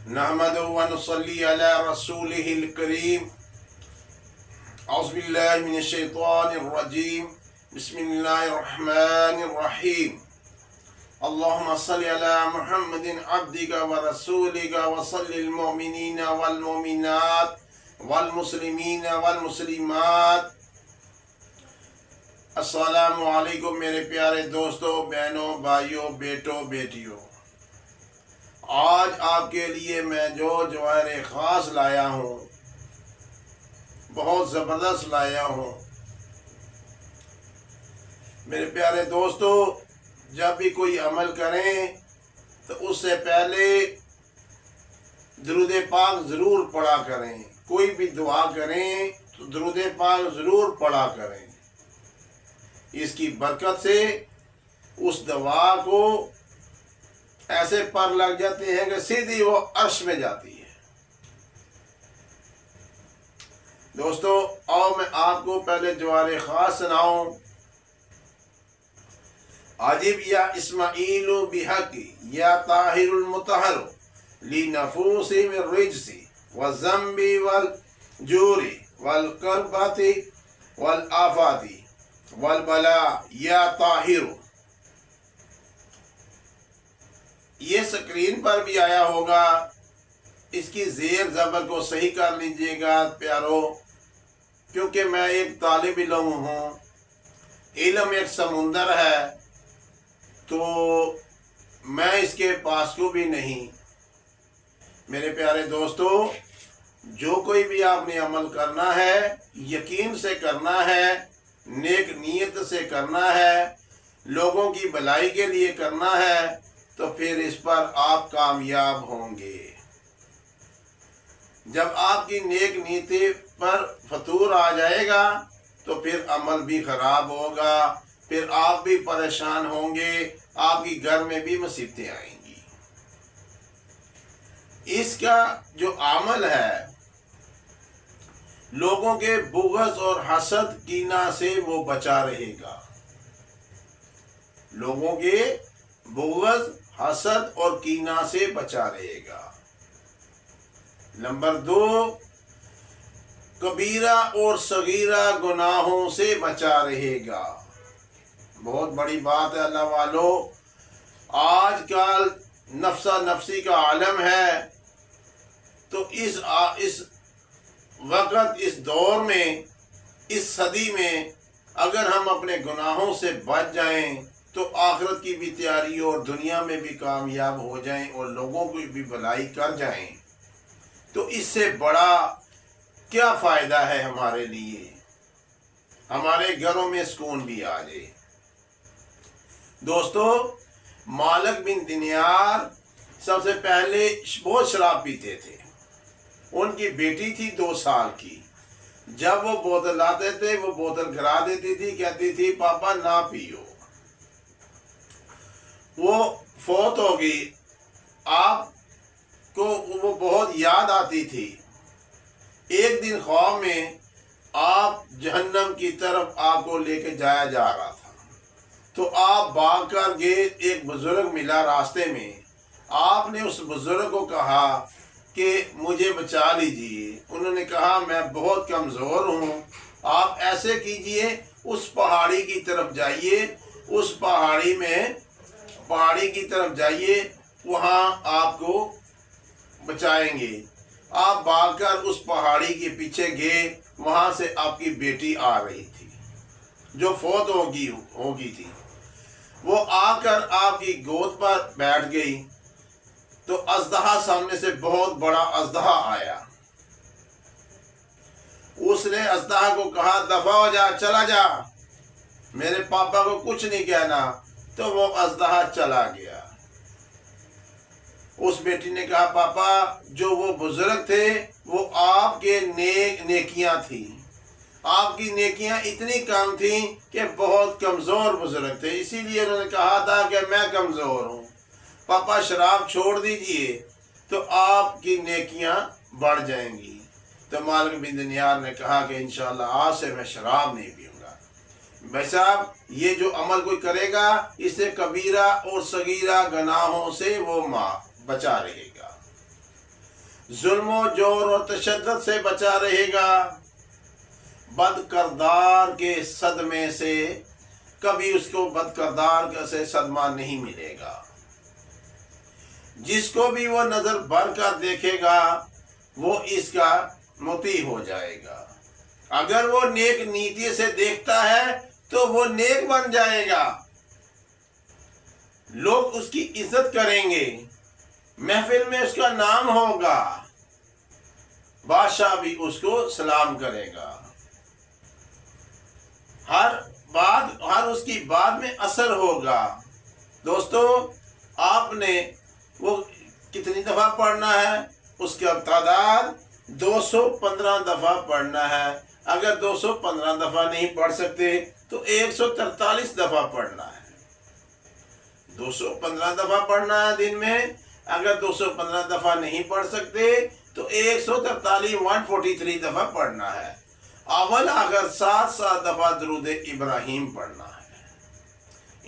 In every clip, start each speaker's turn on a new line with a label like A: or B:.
A: नहमदुहु व नुसल्ली अला रसूलिहिल करीम। औज़ु बिल्लाहि मिनश शैतानिर रजीम। बिस्मिल्लाहिर रहमानिर रहीम। अल्लाहुम्मा सल्लि अला मुहम्मदिन अब्दिका व रसूलिका व सल्लिल मुमिनीना वल मुमिनात वल मुस्लिमीना वल मुस्लिमात। अस्सलामु अलैकुम मेरे प्यारे दोस्तों, बहनों, भाइयों, बेटों, बेटियों। आज आपके लिए मैं जो जवाहर ख़ास लाया हूँ, बहुत ज़बरदस्त लाया हूँ। मेरे प्यारे दोस्तों, जब भी कोई अमल करें तो उससे पहले दरूद पाक ज़रूर पढ़ा करें। कोई भी दुआ करें तो दरूद पाक ज़रूर पढ़ा करें। इसकी बरकत से उस दवा को ऐसे पर लग जाते हैं कि सीधी वो अर्श में जाती है। दोस्तों, आओ मैं आपको पहले जवाहर ख़ास सुनाऊं। अजिब या इस्माइलु बिहक़ी या ताहिरुल मुतहर ली नफूसी मिन रिज्सी व ज़म्बी वल जूरी वल करबती वल आफाती वल बला या ताहिरु। ये स्क्रीन पर भी आया होगा, इसकी ज़ेर ज़बर को सही कर लीजिएगा प्यारो, क्योंकि मैं एक तालिब इल्म हूँ। इल्म एक समुंदर है, तो मैं इसके पास को भी नहीं। मेरे प्यारे दोस्तों, जो कोई भी आपने अमल करना है, यकीन से करना है, नेक नीयत से करना है, लोगों की भलाई के लिए करना है, तो फिर इस पर आप कामयाब होंगे। जब आपकी नेक नीति पर फतूर आ जाएगा तो फिर अमल भी खराब होगा, फिर आप भी परेशान होंगे, आपकी घर में भी मुसीबतें आएंगी। इसका जो अमल है, लोगों के बुग़्ज़ और हसद कीना से वो बचा रहेगा। लोगों के बुग़्ज़, हसद और कीना से बचा रहेगा। नंबर 2, कबीरा और सगीरा गुनाहों से बचा रहेगा। बहुत बड़ी बात है अल्लाह वालों। आजकल नफ्सा नफ्सी का आलम है, तो इस वक्त, इस दौर में, इस सदी में अगर हम अपने गुनाहों से बच जाएं तो आखिरत की भी तैयारी और दुनिया में भी कामयाब हो जाएं और लोगों को भी भलाई कर जाएं, तो इससे बड़ा क्या फ़ायदा है हमारे लिए। हमारे घरों में सुकून भी आ जाए। दोस्तों, मालिक बिन दिनार सबसे पहले बहुत शराब पीते थे। उनकी बेटी थी 2 साल की। जब वो बोतल लाते थे, वो बोतल गिरा देती थी, कहती थी पापा ना पियो। वो फौत हो गई। आपको वो बहुत याद आती थी। एक दिन ख्वाब में आप जहन्नम की तरफ आपको लेके जाया जा रहा था, तो आप भाग कर गए। एक बुजुर्ग मिला रास्ते में। आपने उस बुजुर्ग को कहा कि मुझे बचा लीजिए। उन्होंने कहा मैं बहुत कमज़ोर हूँ, आप ऐसे कीजिए, उस पहाड़ी की तरफ जाइए, उस पहाड़ी की तरफ जाइए, वहाँ आपको बचाएंगे। आप भागकर उस पहाड़ी के पीछे गए। वहाँ से आपकी बेटी आ रही थी जो फौत होगी थी। वो आकर आपकी गोद पर बैठ गई, तो अजदहा सामने से बहुत बड़ा अजदहा आया। उसने अजदहा को कहा दफा हो जा, चला जा, मेरे पापा को कुछ नहीं कहना। तो वो अजदहा चला गया। उस बेटी ने कहा पापा, जो वो बुजुर्ग थे वो आपके नेकियां थी। आपकी नेकियां इतनी कम थी कि बहुत कमज़ोर बुजुर्ग थे, इसीलिए उन्होंने कहा था कि मैं कमज़ोर हूँ। पापा शराब छोड़ दीजिए तो आपकी नेकियां बढ़ जाएंगी। तो मालिक बिन दिनार ने कहा कि इंशाअल्लाह आज से मैं शराब नहीं पीऊँगा। भाई साहब, ये जो अमल कोई करेगा, इससे कबीरा और सगीरा गुनाहों से वो बचा रहेगा। जुल्म जोर और तशद्दुद से बचा रहेगा, बद किरदार के सदमे से कभी उसको बद किरदार से सदमा नहीं मिलेगा। जिसको भी वो नजर भर कर देखेगा वो इसका मुती हो जाएगा। अगर वो नेक नीति से देखता है तो वो नेक बन जाएगा, लोग उसकी इज्जत करेंगे, महफिल में उसका नाम होगा, बादशाह भी उसको सलाम करेगा, हर उसकी बात में असर होगा। दोस्तों, आपने वो कितनी दफा पढ़ना है? उसका तादाद 215 दफा पढ़ना है। अगर 215 दफा नहीं पढ़ सकते तो 143 दफा पढ़ना है। 215 दफा पढ़ना है दिन में। अगर 215 दफा नहीं पढ़ सकते तो 143 दफा पढ़ना है। अव्वल आखिर 7 दफा दुरूद इब्राहिम पढ़ना है।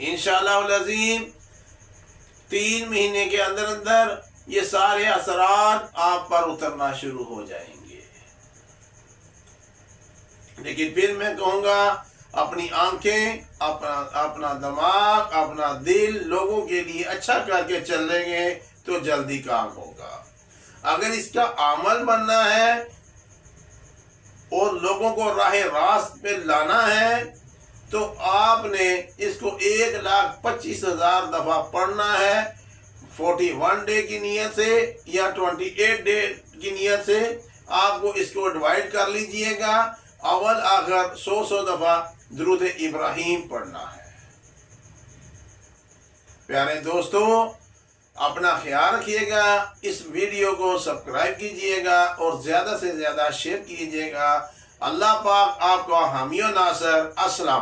A: इंशाअल्लाह अज़ीम 3 महीने के अंदर अंदर ये सारे असरात आप पर उतरना शुरू हो जाएंगे। लेकिन फिर मैं कहूँगा, अपनी आंखें, अपना दिमाग, अपना दिल लोगों के लिए अच्छा करके चलेंगे तो जल्दी काम होगा। अगर इसका अमल बनना है और लोगों को राह रास्त पे लाना है तो आपने इसको 1,25,000 दफा पढ़ना है। 41 डे की नियत से या 28 डे की नियत से आपको इसको डिवाइड कर लीजिएगा। अव्वल आखिर 100 दफा दुरूद इब्राहिम पढ़ना है। प्यारे दोस्तों, अपना ख्याल रखिएगा। इस वीडियो को सब्सक्राइब कीजिएगा और ज़्यादा से ज़्यादा शेयर कीजिएगा। अल्लाह पाक आपका हामी और नासर। अस्सलाम।